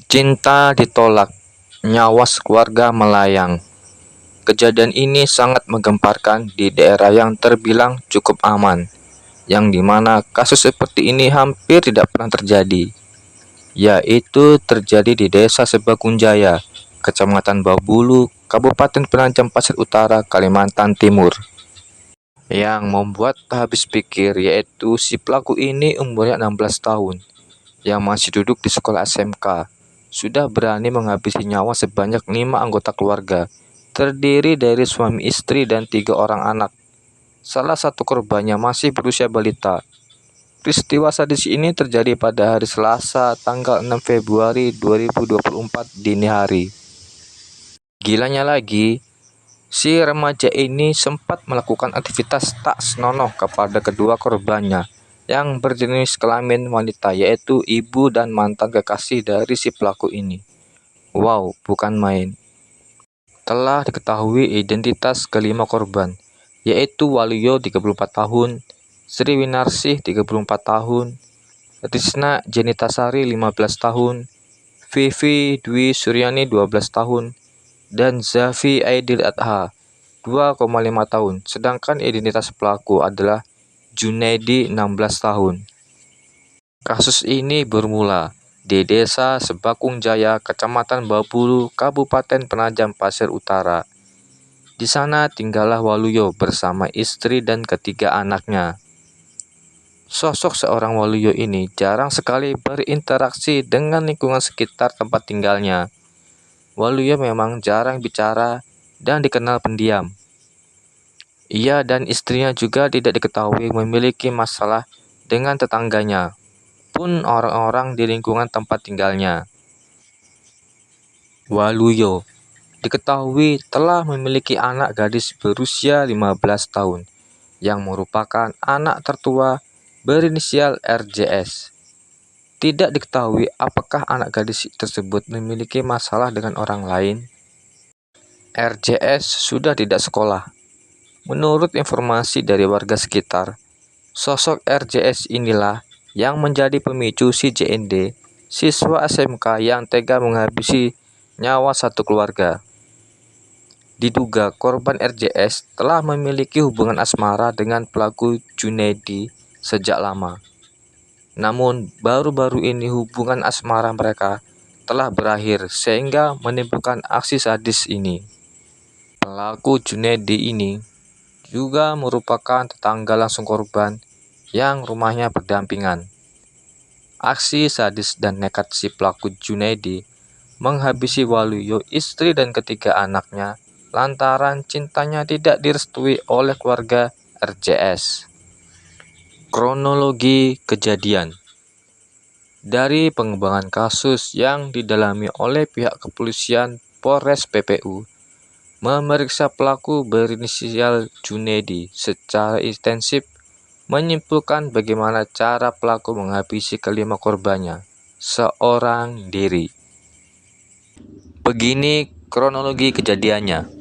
Cinta ditolak, nyawa sekeluarga melayang. Kejadian ini sangat menggemparkan di daerah yang terbilang cukup aman, yang dimana kasus seperti ini hampir tidak pernah terjadi, yaitu terjadi di Desa Sebagunjaya, Kecamatan Babulu, Kabupaten Penajam Pasir Utara, Kalimantan Timur. Yang membuat tak habis pikir yaitu si pelaku ini umurnya 16 tahun, yang masih duduk di sekolah SMK, sudah berani menghabisi nyawa sebanyak 5 anggota keluarga, terdiri dari suami istri dan 3 orang anak. Salah satu korbannya masih berusia balita. Peristiwa sadis ini terjadi pada hari Selasa, tanggal 6 Februari 2024 dini hari. Gilanya lagi, si remaja ini sempat melakukan aktivitas tak senonoh kepada kedua korbannya yang berjenis kelamin wanita, yaitu ibu dan mantan kekasih dari si pelaku ini. Wow, bukan main. Telah diketahui identitas kelima korban, yaitu Waluyo 34 tahun, Sri Winarsih 34 tahun, Risna Jenitasari 15 tahun, Vivi Dwi Suryani 12 tahun, dan Zafi Aidil Adha 2,5 tahun. Sedangkan identitas pelaku adalah Junaidi 16 tahun. Kasus ini bermula di Desa Sebakung Jaya, Kecamatan Babulu, Kabupaten Penajam Pasir Utara. Di sana tinggallah Waluyo bersama istri dan ketiga anaknya. Sosok seorang Waluyo ini jarang sekali berinteraksi dengan lingkungan sekitar tempat tinggalnya. Waluyo memang jarang bicara dan dikenal pendiam. Ia dan istrinya juga tidak diketahui memiliki masalah dengan tetangganya, pun orang-orang di lingkungan tempat tinggalnya. Waluyo diketahui telah memiliki anak gadis berusia 15 tahun, yang merupakan anak tertua berinisial RJS. Tidak diketahui apakah anak gadis tersebut memiliki masalah dengan orang lain. RJS sudah tidak sekolah. Menurut informasi dari warga sekitar, sosok RJS inilah yang menjadi pemicu si JND, siswa SMK yang tega menghabisi nyawa satu keluarga. Diduga korban RJS telah memiliki hubungan asmara dengan pelaku Junaidi sejak lama. Namun, baru-baru ini hubungan asmara mereka telah berakhir sehingga menimbulkan aksi sadis ini. Pelaku Junaidi ini juga merupakan tetangga langsung korban yang rumahnya berdampingan. Aksi sadis dan nekat si pelaku Junaidi menghabisi Waluyo, istri dan ketiga anaknya lantaran cintanya tidak direstui oleh keluarga RJS. Kronologi kejadian. Dari pengembangan kasus yang didalami oleh pihak kepolisian Polres PPU, memeriksa pelaku berinisial Junaidi secara intensif, menyimpulkan bagaimana cara pelaku menghabisi kelima korbannya seorang diri. Begini kronologi kejadiannya.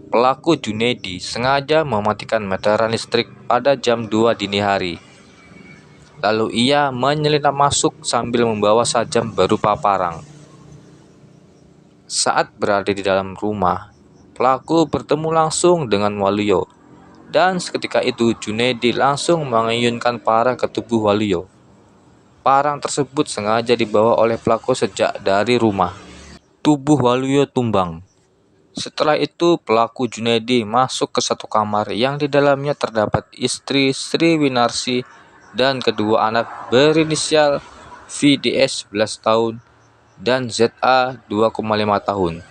Pelaku Junaidi sengaja mematikan meteran listrik pada jam 2 dini hari. Lalu ia menyelinap masuk sambil membawa sajam berupa parang. Saat berada di dalam rumah, pelaku bertemu langsung dengan Waluyo, dan seketika itu Junaidi langsung mengayunkan parang ke tubuh Waluyo. Parang tersebut sengaja dibawa oleh pelaku sejak dari rumah. Tubuh Waluyo tumbang. Setelah itu pelaku Junaidi masuk ke satu kamar yang di dalamnya terdapat istri Sri Winarsih dan kedua anak berinisial VDS 11 tahun dan ZA 2,5 tahun.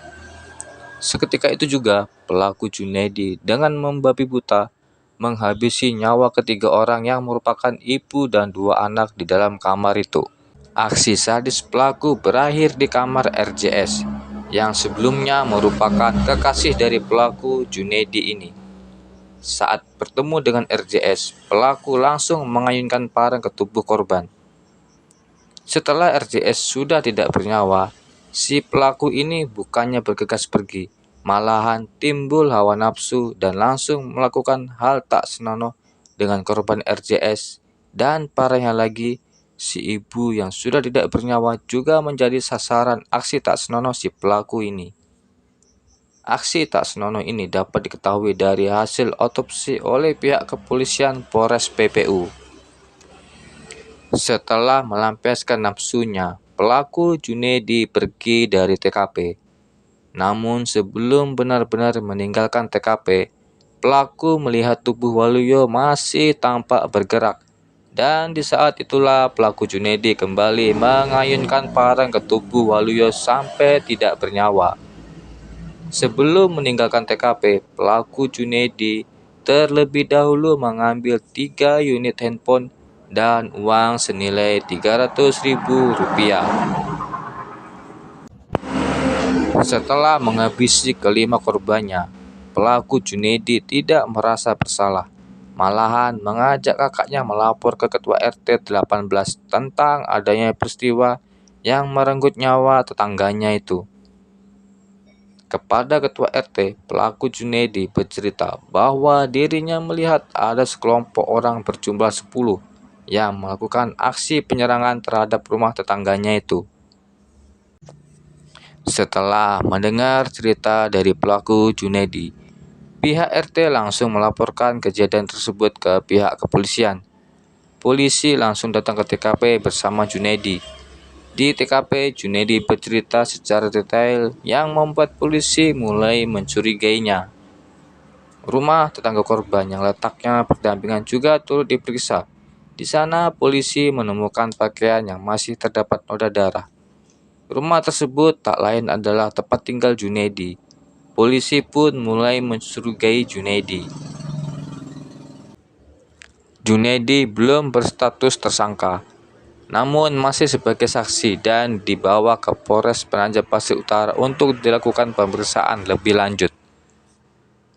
Seketika itu juga pelaku Junaidi dengan membabi buta menghabisi nyawa ketiga orang yang merupakan ibu dan dua anak di dalam kamar itu. Aksi sadis pelaku berakhir di kamar RJS yang sebelumnya merupakan kekasih dari pelaku Junaidi ini. Saat bertemu dengan RJS, pelaku langsung mengayunkan parang ke tubuh korban. Setelah RJS sudah tidak bernyawa, si pelaku ini bukannya bergegas pergi, malahan timbul hawa nafsu dan langsung melakukan hal tak senonoh dengan korban RJS dan parahnya lagi, si ibu yang sudah tidak bernyawa juga menjadi sasaran aksi tak senonoh si pelaku ini. Aksi tak senonoh ini dapat diketahui dari hasil otopsi oleh pihak kepolisian Polres PPU. Setelah melampiaskan nafsunya, pelaku Junedi pergi dari TKP. Namun sebelum benar-benar meninggalkan TKP, pelaku melihat tubuh Waluyo masih tampak bergerak. Dan di saat itulah pelaku Junedi kembali mengayunkan parang ke tubuh Waluyo sampai tidak bernyawa. Sebelum meninggalkan TKP, pelaku Junedi terlebih dahulu mengambil 3 unit handphone dan uang senilai Rp300.000. Setelah menghabisi kelima korbannya, pelaku Junedi tidak merasa bersalah. Malahan mengajak kakaknya melapor ke Ketua RT 18 tentang adanya peristiwa yang merenggut nyawa tetangganya itu. Kepada Ketua RT, pelaku Junedi bercerita bahwa dirinya melihat ada sekelompok orang berjumlah 10 yang melakukan aksi penyerangan terhadap rumah tetangganya itu. Setelah mendengar cerita dari pelaku Junedi, pihak RT langsung melaporkan kejadian tersebut ke pihak kepolisian. Polisi langsung datang ke TKP bersama Junedi. Di TKP, Junedi bercerita secara detail yang membuat polisi mulai mencurigainya. Rumah tetangga korban yang letaknya berdampingan juga turut diperiksa. Di sana, polisi menemukan pakaian yang masih terdapat noda darah. Rumah tersebut tak lain adalah tempat tinggal Junedi. Polisi pun mulai mencurigai Junedi. Junedi belum berstatus tersangka, namun masih sebagai saksi dan dibawa ke Polres Penajam Pasir Utara untuk dilakukan pemeriksaan lebih lanjut.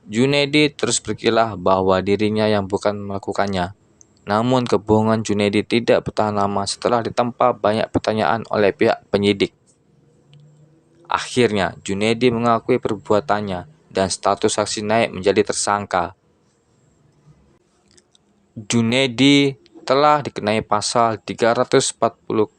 Junedi terus berkilah bahwa dirinya yang bukan melakukannya. Namun kebohongan Junedi tidak bertahan lama setelah ditempa banyak pertanyaan oleh pihak penyidik. Akhirnya, Junedi mengakui perbuatannya dan status saksi naik menjadi tersangka. Junedi telah dikenai pasal 340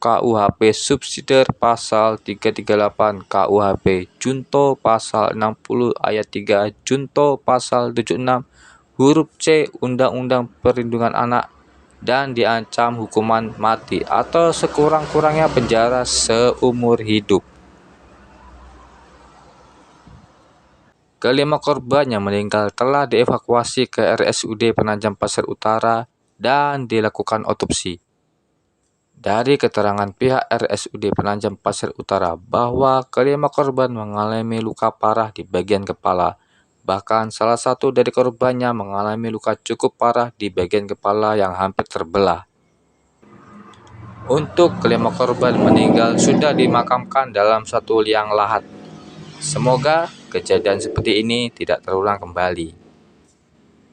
KUHP subsidiar pasal 338 KUHP junto pasal 60 ayat 3 junto pasal 76 huruf C Undang-Undang Perlindungan Anak dan diancam hukuman mati atau sekurang-kurangnya penjara seumur hidup. Kelima korban yang meninggal telah dievakuasi ke RSUD Penajam Pasir Utara dan dilakukan otopsi. Dari keterangan pihak RSUD Penajam Pasir Utara bahwa kelima korban mengalami luka parah di bagian kepala. Bahkan salah satu dari korbannya mengalami luka cukup parah di bagian kepala yang hampir terbelah. Untuk kelima korban meninggal sudah dimakamkan dalam satu liang lahat. Semoga kejadian seperti ini tidak terulang kembali.